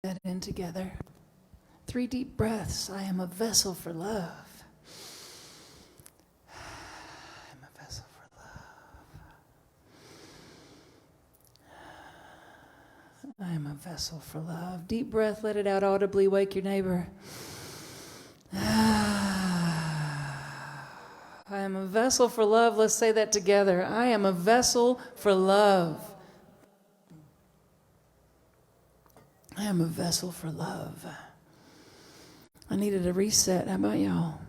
that in together. 3 deep breaths. I am a vessel for love. I'm a vessel for love. I am a vessel for love. Deep breath, let it out audibly. Wake your neighbor. I am a vessel for love. Let's say that together. I am a vessel for love. I am a vessel for love. I needed a reset. How about y'all?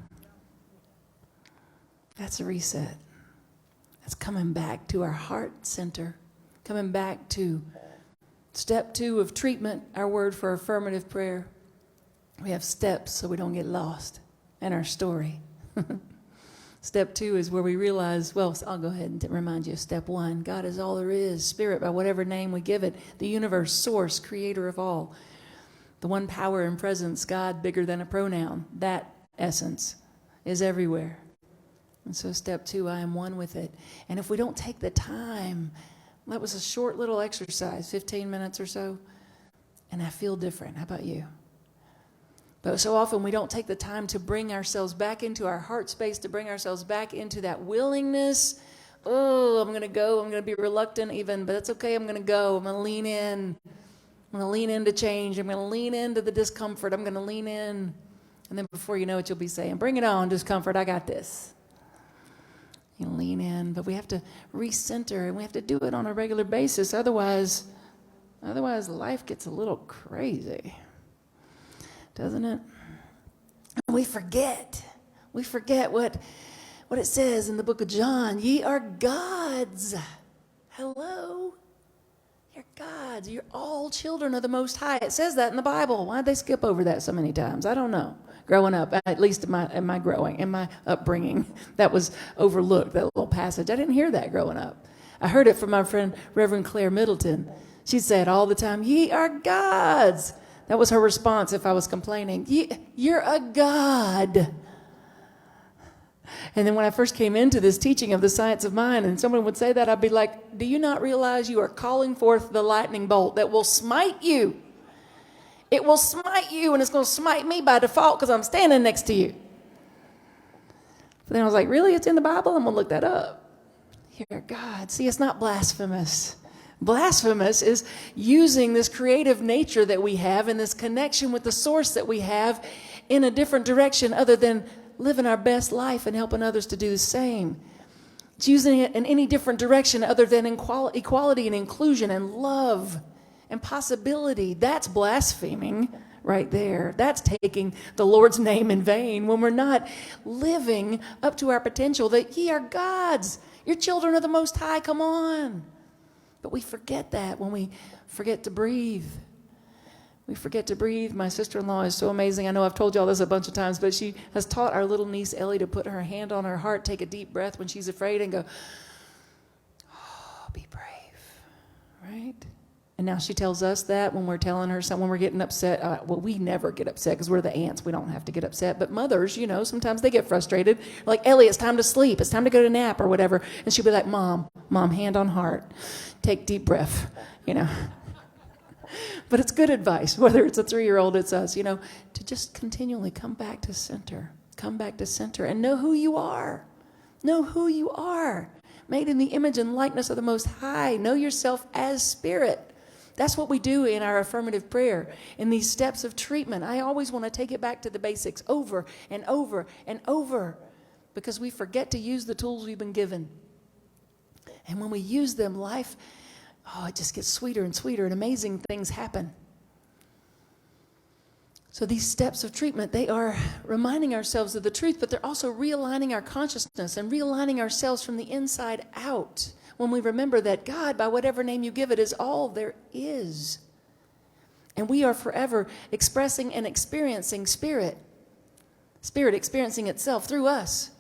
That's a reset. That's coming back to our heart center. Coming back to step 2 of treatment, our word for affirmative prayer. We have steps so we don't get lost in our story. Step 2 is where we realize, well, I'll go ahead and remind you of step 1. God is all there is, Spirit, by whatever name we give it, the universe, source, creator of all. The one power and presence, God bigger than a pronoun, that essence is everywhere. And so step 2, I am one with it. And if we don't take the time, that was a short little exercise, 15 minutes or so, and I feel different. How about you? But so often we don't take the time to bring ourselves back into our heart space, to bring ourselves back into that willingness. Oh, I'm going to go. I'm going to be reluctant even, but it's okay. I'm going to go. I'm going to lean in. I'm going to lean into change. I'm going to lean into the discomfort. I'm going to lean in. And then before you know it, you'll be saying, bring it on, discomfort. I got this. You lean in, but we have to recenter, and we have to do it on a regular basis. Otherwise life gets a little crazy. Doesn't it? And we forget what it says in the book of John. Ye are gods. Hello. You're gods. You're all children of the Most High. It says that in the Bible. Why'd they skip over that so many times? I don't know. Growing up, at least in my upbringing, that was overlooked, that little passage. I didn't hear that growing up. I heard it from my friend, Reverend Claire Middleton. She'd say it all the time. Ye are gods. That was her response if I was complaining. You're a God. And then when I first came into this teaching of the science of mind, and someone would say that, I'd be like, do you not realize you are calling forth the lightning bolt that will smite you? It will smite you, and it's going to smite me by default because I'm standing next to you. But then I was like, really? It's in the Bible? I'm going to look that up. You're a God. See, it's not blasphemous. Blasphemous is using this creative nature that we have and this connection with the source that we have in a different direction other than living our best life and helping others to do the same. It's using it in any different direction other than equality and inclusion and love and possibility. That's blaspheming right there. That's taking the Lord's name in vain when we're not living up to our potential that ye are gods. You're children of the Most High. Come on. But we forget that when we forget to breathe. We forget to breathe. My sister-in-law is so amazing. I know I've told y'all this a bunch of times, but she has taught our little niece Ellie to put her hand on her heart, take a deep breath when she's afraid, and go, oh, be brave, right? And now she tells us that when we're telling her something, when we're getting upset. Well, we never get upset because we're the ants. We don't have to get upset. But mothers, sometimes they get frustrated. Like, Ellie, it's time to sleep. It's time to go to nap or whatever. And she'll be like, Mom, hand on heart. Take deep breath, But it's good advice, whether it's a 3-year-old, it's us, to just continually come back to center and know who you are. Know who you are. Made in the image and likeness of the Most High. Know yourself as spirit. That's what we do in our affirmative prayer, in these steps of treatment. I always want to take it back to the basics over and over and over because we forget to use the tools we've been given. And when we use them, life, it just gets sweeter and sweeter, and amazing things happen. So these steps of treatment, they are reminding ourselves of the truth, but they're also realigning our consciousness and realigning ourselves from the inside out. When we remember that God, by whatever name you give it, is all there is. And we are forever expressing and experiencing Spirit. Spirit experiencing itself through us,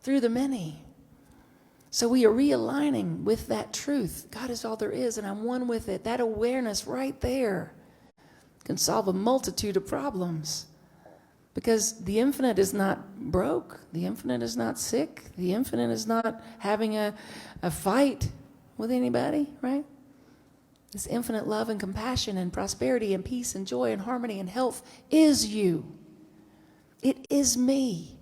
through the many. So we are realigning with that truth. God is all there is, and I'm one with it. That awareness right there can solve a multitude of problems. Because the infinite is not broke. The infinite is not sick. The infinite is not having a fight with anybody, right? This infinite love and compassion and prosperity and peace and joy and harmony and health is you. It is me.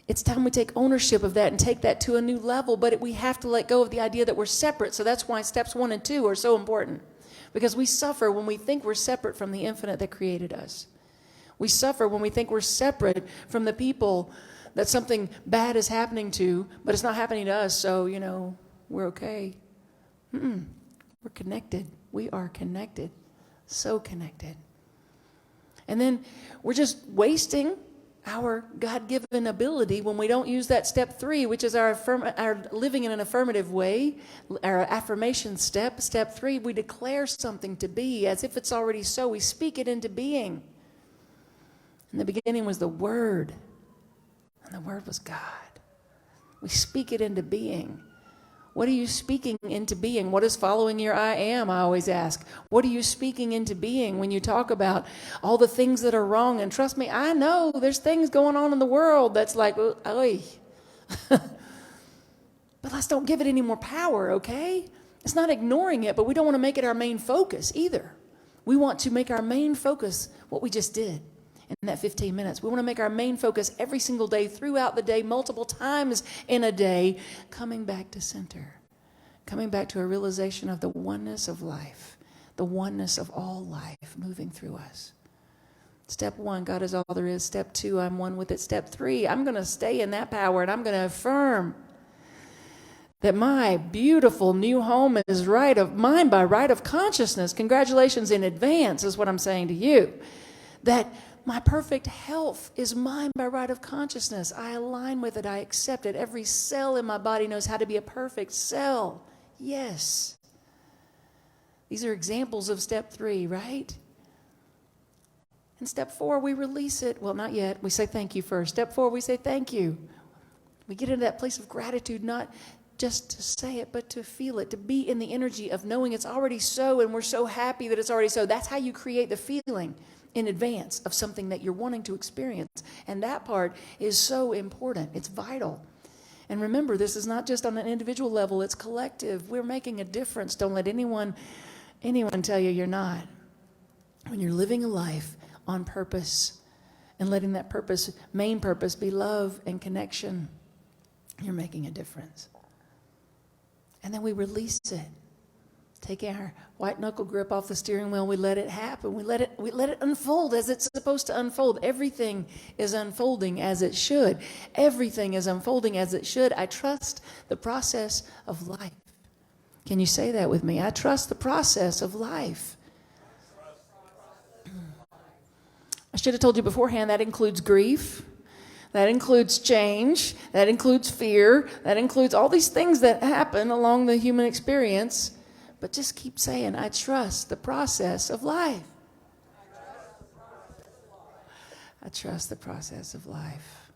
It's time we take ownership of that and take that to a new level, but we have to let go of the idea that we're separate. So that's why steps 1 and 2 are so important, because we suffer when we think we're separate from the infinite that created us. We suffer when we think we're separate from the people that something bad is happening to, but it's not happening to us, so, we're okay. We're connected. We are connected. So connected. And then we're just wasting our God-given ability when we don't use that step 3, which is our living in an affirmative way, our affirmation step. Step 3, we declare something to be as if it's already so. We speak it into being. In the beginning was the Word, and the Word was God. We speak it into being. What are you speaking into being? What is following your I am, I always ask. What are you speaking into being when you talk about all the things that are wrong? And trust me, I know there's things going on in the world that's like, oy. But let's don't give it any more power, okay? It's not ignoring it, but we don't want to make it our main focus either. We want to make our main focus what we just did in that 15 minutes. We want to make our main focus every single day, throughout the day, multiple times in a day, coming back to center, coming back to a realization of the oneness of life, the oneness of all life moving through us. Step 1, God is all there is. Step 2, I'm one with it. Step 3, I'm going to stay in that power, and I'm going to affirm that my beautiful new home is mine by right of consciousness. Congratulations in advance is what I'm saying to you. That my perfect health is mine by right of consciousness. I align with it. I accept it. Every cell in my body knows how to be a perfect cell. Yes. These are examples of step 3, right? And step 4, we release it. Well, not yet. We say thank you first. Step 4, we say thank you. We get into that place of gratitude, not just to say it, but to feel it, to be in the energy of knowing it's already so, and we're so happy that it's already so. That's how you create the feeling in advance of something that you're wanting to experience. And that part is so important. It's vital. And remember, this is not just on an individual level, it's collective. We're making a difference. Don't let anyone tell you you're not. When you're living a life on purpose and letting that main purpose be love and connection, you're making a difference. And then we release it. Taking our white knuckle grip off the steering wheel, we let it happen. We let it unfold as it's supposed to unfold. Everything is unfolding as it should. Everything is unfolding as it should. I trust the process of life. Can you say that with me? I trust the process of life. I should have told you beforehand that includes grief. That includes change. That includes fear. That includes all these things that happen along the human experience. But just keep saying, I trust the process of life. I trust the process of life.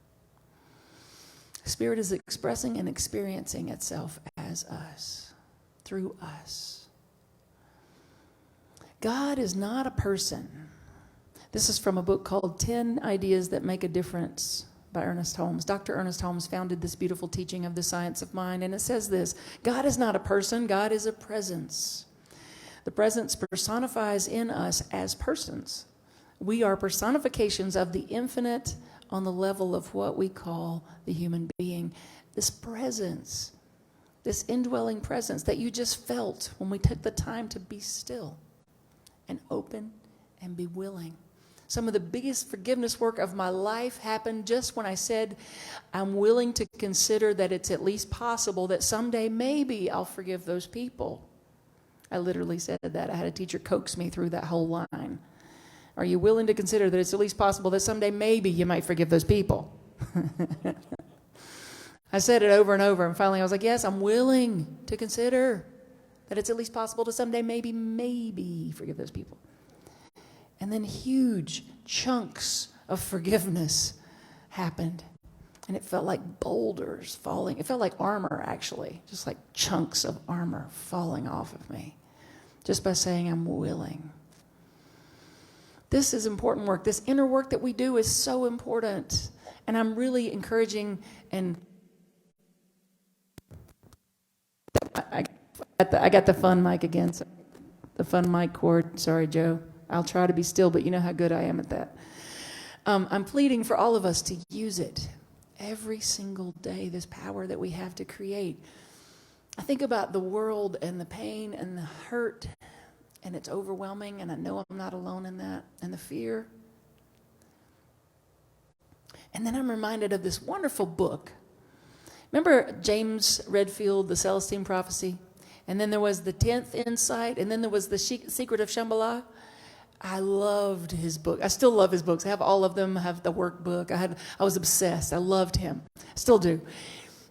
Spirit is expressing and experiencing itself as us, through us. God is not a person. This is from a book called 10 Ideas That Make a Difference by Ernest Holmes. Dr. Ernest Holmes founded this beautiful teaching of the science of mind, and it says this: God is not a person, God is a presence. The presence personifies in us as persons. We are personifications of the infinite on the level of what we call the human being. This presence, this indwelling presence that you just felt when we took the time to be still and open and be willing. Some of the biggest forgiveness work of my life happened just when I said, I'm willing to consider that it's at least possible that someday maybe I'll forgive those people. I literally said that. I had a teacher coax me through that whole line. Are you willing to consider that it's at least possible that someday maybe you might forgive those people? I said it over and over, and finally I was like, yes, I'm willing to consider that it's at least possible to someday maybe forgive those people. And then huge chunks of forgiveness happened. And it felt like boulders falling. It felt like armor, actually. Just like chunks of armor falling off of me. Just by saying I'm willing. This is important work. This inner work that we do is so important. And I'm really encouraging, and I got the fun mic again. So the fun mic cord. Sorry, Joe. I'll try to be still, but you know how good I am at that. I'm pleading for all of us to use it every single day, this power that we have to create. I think about the world and the pain and the hurt, and it's overwhelming, and I know I'm not alone in that, and the fear. And then I'm reminded of this wonderful book. Remember James Redfield, the Celestine Prophecy? And then there was the 10th Insight, and then there was the Secret of Shambhala. I loved his book. I still love his books. I have all of them. I have the workbook. I was obsessed. I loved him. I still do.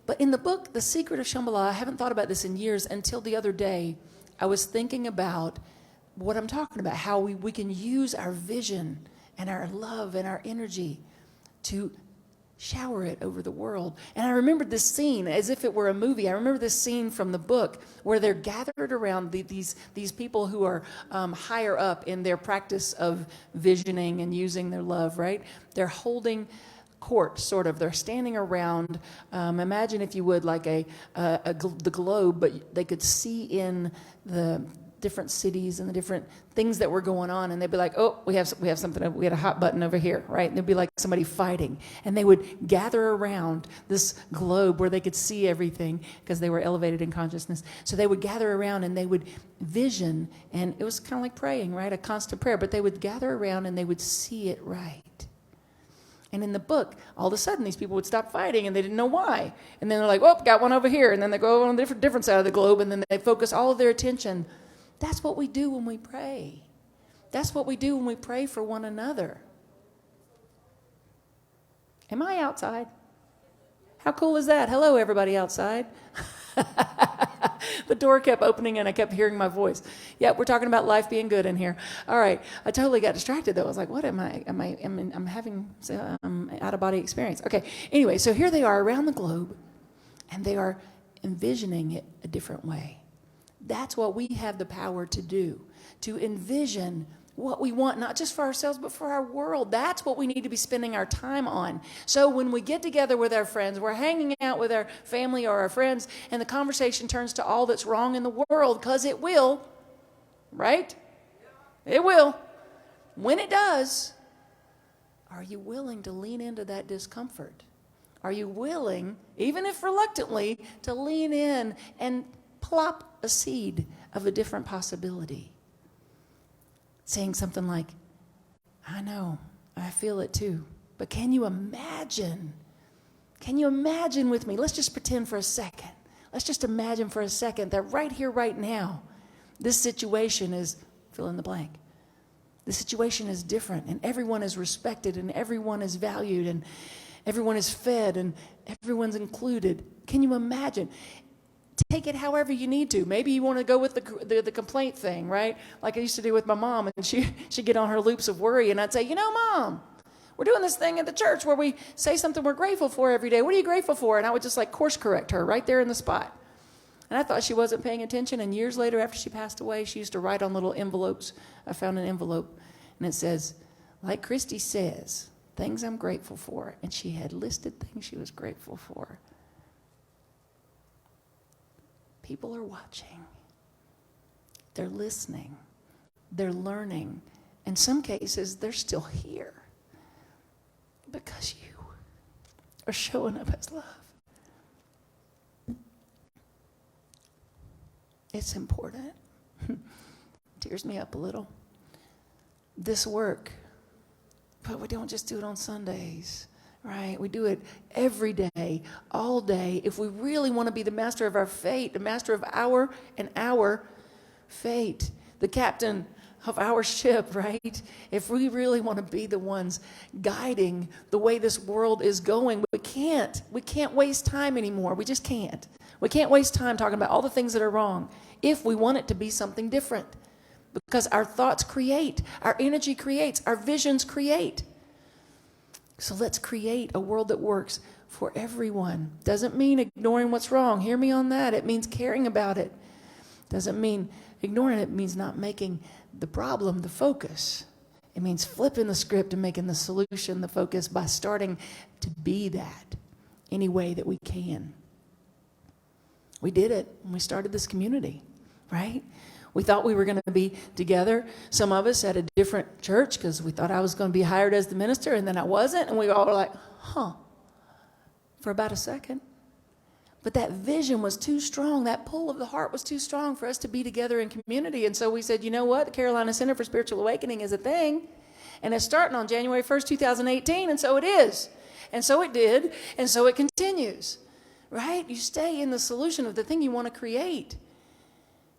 But in the book, The Secret of Shambhala, I haven't thought about this in years until the other day. I was thinking about what I'm talking about, how we can use our vision and our love and our energy to shower it over the world. And I remembered this scene as if it were a movie. I remember this scene from the book where they're gathered around these people who are higher up in their practice of visioning and using their love, right? They're holding court, sort of. They're standing around, imagine if you would, like the globe, but they could see in the different cities and the different things that were going on, and they'd be like, oh, we have something, we had a hot button over here, right? And there'd be like somebody fighting, and they would gather around this globe where they could see everything because they were elevated in consciousness. So they would gather around and they would vision, and it was kind of like praying, right? A constant prayer, but they would gather around and they would see it right. And in the book, all of a sudden, these people would stop fighting, and they didn't know why. And then they're like, oh, got one over here. And then they go on a different side of the globe, and then they focus all of their attention. That's what we do when we pray. That's what we do when we pray for one another. Am I outside? How cool is that? Hello, everybody outside. The door kept opening and I kept hearing my voice. Yeah, we're talking about life being good in here. All right. I totally got distracted though. I was like, what am I? I'm having out of body experience. Okay. Anyway, so here they are around the globe, and they are envisioning it a different way. That's what we have the power to do, to envision what we want, not just for ourselves, but for our world. That's what we need to be spending our time on. So when we get together with our friends, we're hanging out with our family or our friends, and the conversation turns to all that's wrong in the world, because it will, right? It will. When it does, are you willing to lean into that discomfort? Are you willing, even if reluctantly, to lean in and plop a seed of a different possibility? Saying something like, I know, I feel it too, but can you imagine? Can you imagine with me? Let's just pretend for a second. Let's just imagine for a second that right here, right now, this situation is fill in the blank. The situation is different, and everyone is respected, and everyone is valued, and everyone is fed, and everyone's included. Can you imagine? Take it however you need to. Maybe you want to go with the complaint thing, right? Like I used to do with my mom, and she'd get on her loops of worry, and I'd say, Mom, we're doing this thing at the church where we say something we're grateful for every day. What are you grateful for? And I would just like course correct her right there in the spot. And I thought she wasn't paying attention, and years later after she passed away, she used to write on little envelopes. I found an envelope, and it says, like Christy says, things I'm grateful for. And she had listed things she was grateful for. People are watching. They're listening. They're learning. In some cases, they're still here because you are showing up as love. It's important. Tears me up a little. This work, but we don't just do it on Sundays. Right? We do it every day, all day. If we really want to be the master of our fate, the master of our fate, the captain of our ship, right? If we really want to be the ones guiding the way this world is going, we can't waste time anymore. We just can't. We can't waste time talking about all the things that are wrong if we want it to be something different. Because our thoughts create, our energy creates, our visions create. So let's create a world that works for everyone. Doesn't mean ignoring what's wrong. Hear me on that. It means caring about it. Doesn't mean ignoring it. It means not making the problem the focus. It means flipping the script and making the solution the focus by starting to be that any way that we can. We did it when we started this community, right? We thought we were going to be together, some of us at a different church, because we thought I was going to be hired as the minister, and then I wasn't, and we all were like, huh, for about a second. But that vision was too strong. That pull of the heart was too strong for us to be together in community. And so we said, you know what? The Carolina Center for Spiritual Awakening is a thing. And it's starting on January 1st, 2018. And so it is. And so it did. And so it continues. Right? You stay in the solution of the thing you want to create.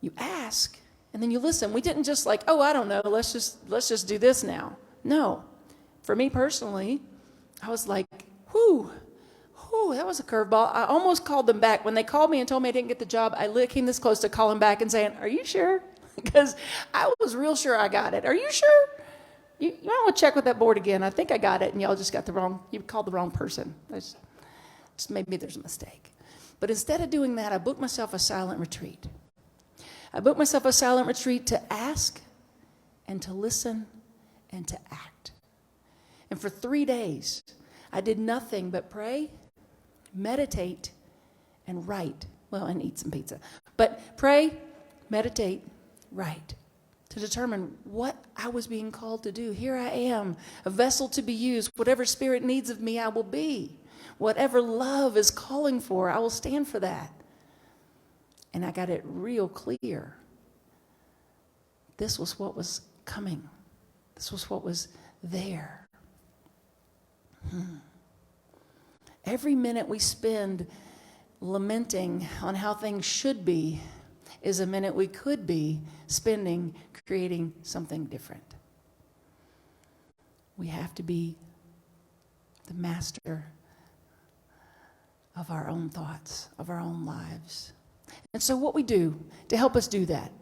You ask. And then you listen. We didn't just like, oh, I don't know. Let's just do this now. No. For me personally, I was like, whew. Ooh, that was a curveball. I almost called them back. When they called me and told me I didn't get the job, I came this close to calling back and saying, are you sure? Because I was real sure I got it. Are you sure? You might want to check with that board again. I think I got it, and y'all just got you called the wrong person. Just maybe there's a mistake. But instead of doing that, I booked myself a silent retreat. I booked myself a silent retreat to ask and to listen and to act. And for 3 days, I did nothing but pray, meditate, and write. Well, and eat some pizza. But pray, meditate, write. To determine what I was being called to do. Here I am, a vessel to be used. Whatever Spirit needs of me, I will be. Whatever love is calling for, I will stand for that. And I got it real clear. This was what was coming. This was what was there. Every minute we spend lamenting on how things should be is a minute we could be spending creating something different. We have to be the master of our own thoughts, of our own lives. And so what we do to help us do that,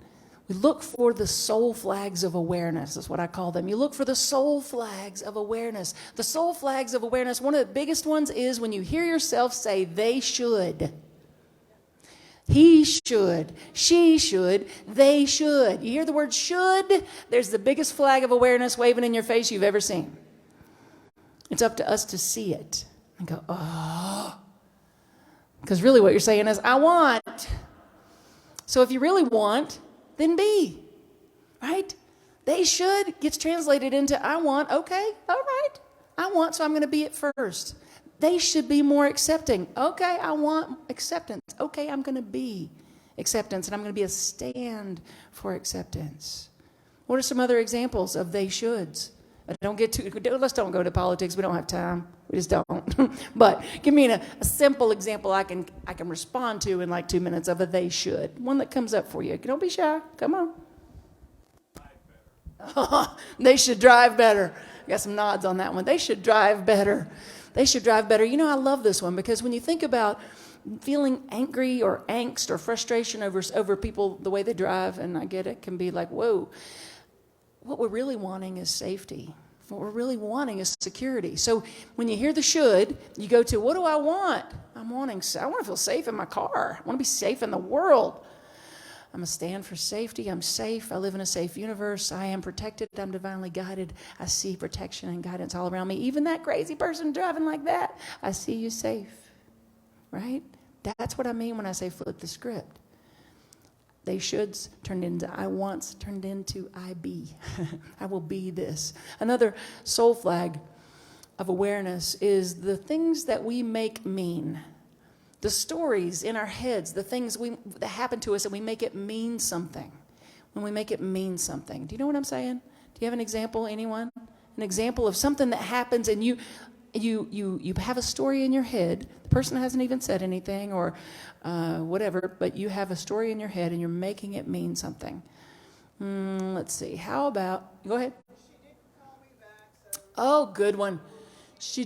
we look for the soul flags of awareness. That's what I call them. You look for the soul flags of awareness. The soul flags of awareness, one of the biggest ones is when you hear yourself say, they should. He should. She should. They should. You hear the word should? There's the biggest flag of awareness waving in your face you've ever seen. It's up to us to see it and go, oh. Because really what you're saying is, I want. So if you really want, then be, right? They should gets translated into I want. Okay, all right. I want, so I'm going to be it first. They should be more accepting. Okay, I want acceptance. Okay, I'm going to be acceptance, and I'm going to be a stand for acceptance. What are some other examples of they shoulds? Let's don't go to politics. We don't have time. We just don't. But give me a simple example I can respond to in like 2 minutes of a they should. One that comes up for you. Don't be shy. Come on. They should drive better. Got some nods on that one. They should drive better. They should drive better. You know, I love this one because when you think about feeling angry or angst or frustration over people, the way they drive, and I get it, can be like, whoa. What we're really wanting is safety. What we're really wanting is security. So when you hear the should, you go to, what do I want? I want to feel safe in my car. I want to be safe in the world. I'm a stand for safety. I'm safe. I live in a safe universe. I am protected. I'm divinely guided. I see protection and guidance all around me. Even that crazy person driving like that, I see you safe. Right? That's what I mean when I say flip the script. They shoulds turned into I wants, turned into I be. I will be this. Another soul flag of awareness is the things that we make mean. The stories in our heads, the things that happen to us, and we make it mean something. When we make it mean something. Do you know what I'm saying? Do you have an example, anyone? An example of something that happens and you have a story in your head. The person hasn't even said anything or whatever, but you have a story in your head and you're making it mean something. Let's see. How about, go ahead. She didn't call me back. So Oh, good one. She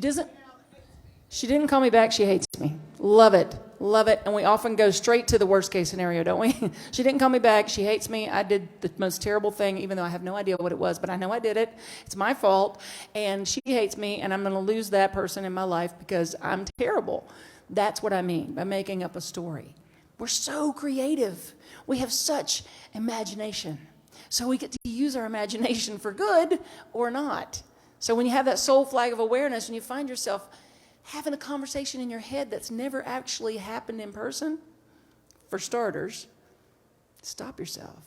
didn't call me back. She hates me. Love it. Love it. And we often go straight to the worst case scenario, don't we? She didn't call me back. She hates me. I did the most terrible thing, even though I have no idea what it was, but I know I did it. It's my fault. And she hates me, and I'm going to lose that person in my life because I'm terrible. That's what I mean by making up a story. We're so creative. We have such imagination. So we get to use our imagination for good or not. So when you have that soul flag of awareness and you find yourself having a conversation in your head that's never actually happened in person, for starters, stop yourself.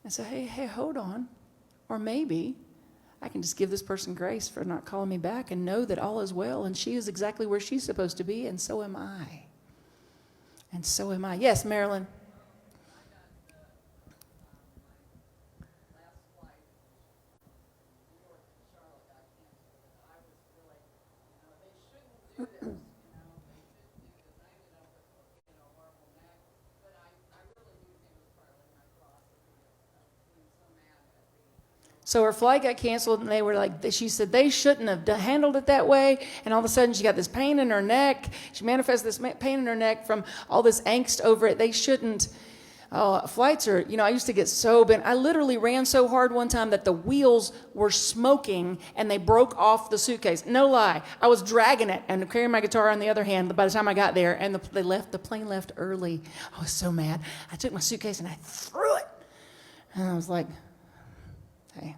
and say, hey, hold on. Or maybe I can just give this person grace for not calling me back and know that all is well and she is exactly where she's supposed to be, and so am I. And so am I. Yes, Marilyn. So her flight got canceled, and they were like, she said they shouldn't have handled it that way. And all of a sudden, she got this pain in her neck. She manifested this pain in her neck from all this angst over it. They shouldn't. Flights are, I used to get so bent. I literally ran so hard one time that the wheels were smoking, and they broke off the suitcase. No lie. I was dragging it and carrying my guitar on the other hand by the time I got there, and the plane left early. I was so mad. I took my suitcase, and I threw it. And I was like, hey,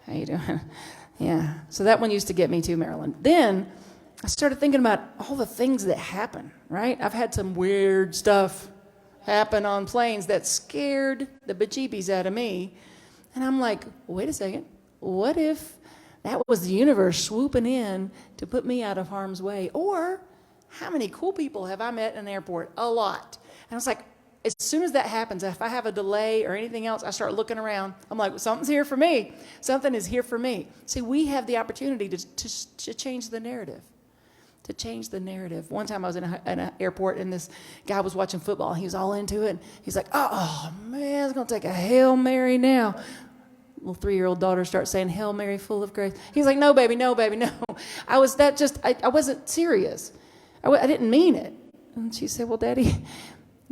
how you doing? Yeah. So that one used to get me too, Marilyn. Then I started thinking about all the things that happen, right? I've had some weird stuff happen on planes that scared the bejeebies out of me. And I'm like, wait a second. What if that was the universe swooping in to put me out of harm's way? Or how many cool people have I met in an airport? A lot. And I was like, as soon as that happens, if I have a delay or anything else, I start looking around. I'm like, something's here for me. Something is here for me. See, we have the opportunity to change the narrative. To change the narrative. One time I was in an airport, and this guy was watching football. He was all into it. He's like, oh man, it's going to take a Hail Mary now. Little 3-year-old daughter starts saying, Hail Mary, full of grace. He's like, no, baby, no. I wasn't serious. I didn't mean it. And she said, well, Daddy,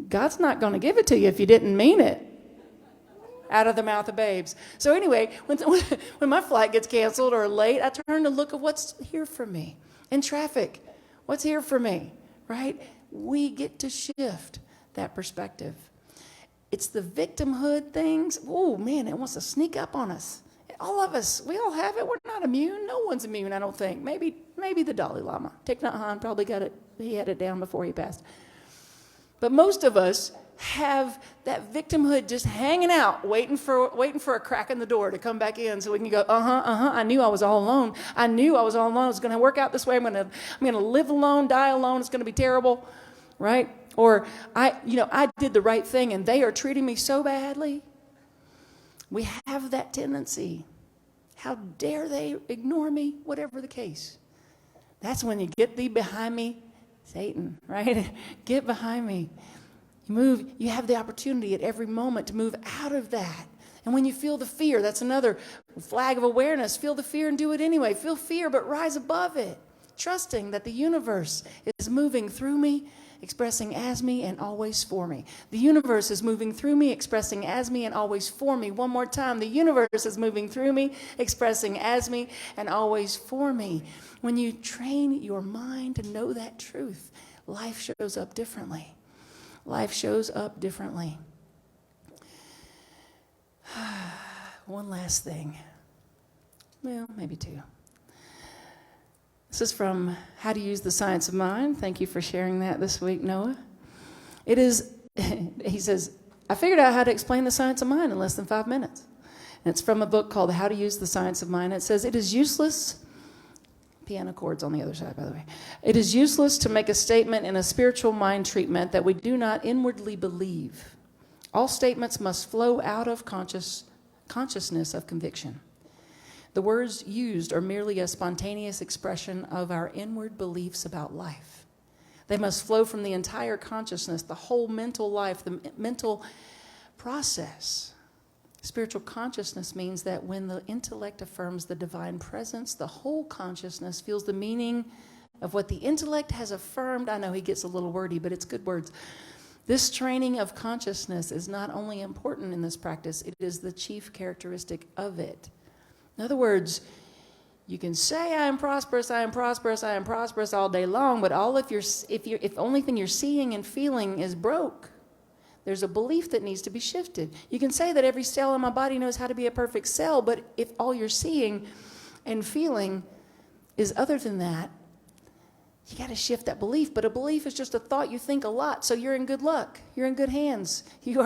God's not going to give it to you if you didn't mean it. Out of the mouth of babes. So anyway, when my flight gets canceled or late, I turn to look at what's here for me. In traffic, what's here for me, right? We get to shift that perspective. It's the victimhood things. Oh, man, it wants to sneak up on us. All of us, we all have it. We're not immune. No one's immune, I don't think. Maybe the Dalai Lama. Thich Nhat Hanh probably got it. He had it down before he passed. But most of us have that victimhood just hanging out, waiting for a crack in the door to come back in so we can go, I knew I was all alone. I was going to work out this way. I'm going to live alone, die alone. It's going to be terrible, right? Or I did the right thing and they are treating me so badly. We have that tendency. How dare they ignore me? Whatever the case. That's when you get thee behind me, Satan, right? Get behind me. You have the opportunity at every moment to move out of that. And when you feel the fear, that's another flag of awareness. Feel the fear and do it anyway. Feel fear, but rise above it. Trusting that the universe is moving through me, expressing as me, and always for me. The universe is moving through me, expressing as me, and always for me. One more time. The universe is moving through me, expressing as me, and always for me. When you train your mind to know that truth, life shows up differently. Life shows up differently. One last thing. Well, maybe two. This is from How to Use the Science of Mind. Thank you for sharing that this week, Noah. It is, he says, I figured out how to explain the science of mind in less than 5 minutes. And it's from a book called How to Use the Science of Mind. It says, it is useless, piano chords on the other side, by the way. It is useless to make a statement in a spiritual mind treatment that we do not inwardly believe. All statements must flow out of consciousness of conviction. The words used are merely a spontaneous expression of our inward beliefs about life. They must flow from the entire consciousness, the whole mental life, the mental process. Spiritual consciousness means that when the intellect affirms the divine presence, the whole consciousness feels the meaning of what the intellect has affirmed. I know he gets a little wordy, but it's good words. This training of consciousness is not only important in this practice, it is the chief characteristic of it. In other words, you can say I am prosperous all day long, but if only thing you're seeing and feeling is broke, there's a belief that needs to be shifted. You can say that every cell in my body knows how to be a perfect cell, but if all you're seeing and feeling is other than that, You got to shift that belief, but a belief is just a thought you think a lot, so you're in good luck. You're in good hands. You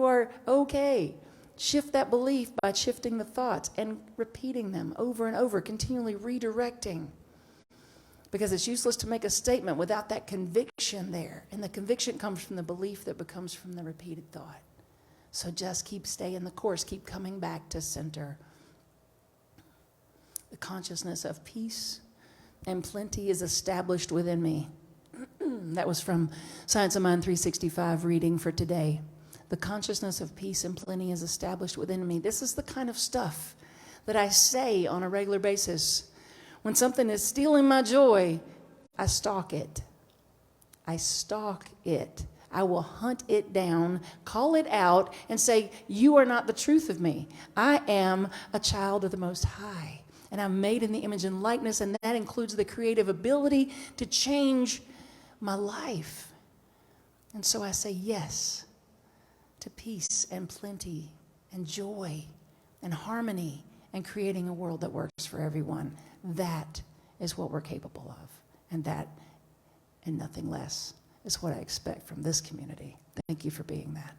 are okay. Shift that belief by shifting the thoughts and repeating them over and over, continually redirecting. Because it's useless to make a statement without that conviction there. And the conviction comes from the belief that becomes from the repeated thought. So just keep staying the course. Keep coming back to center. The consciousness of peace and plenty is established within me. That was from Science of Mind 365 reading for today. The consciousness of peace and plenty is established within me. This is the kind of stuff that I say on a regular basis. When something is stealing my joy, I stalk it. I stalk it. I will hunt it down, call it out, and say, you are not the truth of me. I am a child of the Most High. And I'm made in the image and likeness, and that includes the creative ability to change my life. And so I say yes to peace and plenty and joy and harmony and creating a world that works for everyone. That is what we're capable of. And that and nothing less is what I expect from this community. Thank you for being that.